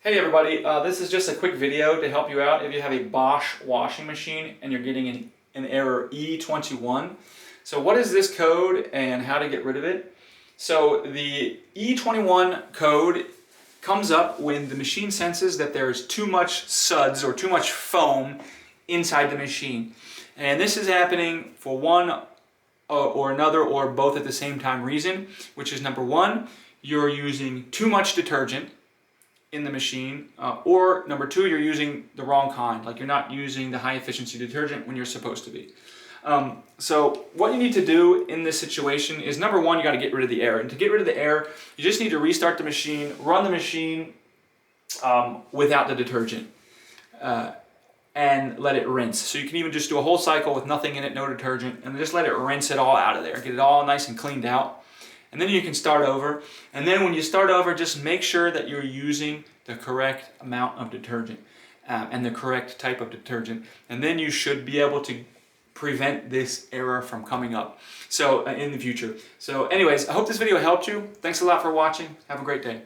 Hey everybody, this is just a quick video to help you out if you have a Bosch washing machine and you're getting an error E21. So what is this code and how to get rid of it? So the E21 code comes up when the machine senses that there's too much suds or too much foam inside the machine. And this is happening for one or another or both at the same time reason, which is number one, you're using too much detergent in the machine, or number two, you're using the wrong kind, like you're not using the high efficiency detergent when you're supposed to be. So what you need to do in this situation is, number one, you got to get rid of the air. And to get rid of the air, you just need to restart the machine, run the machine without the detergent, and let it rinse. So you can even just do a whole cycle with nothing in it, no detergent, and just let it rinse it all out of there. Get it all nice and cleaned out. And then you can start over. And then when you start over, just make sure that you're using the correct amount of detergent and the correct type of detergent. And then you should be able to prevent this error from coming up in the future. So anyways, I hope this video helped you. Thanks a lot for watching. Have a great day.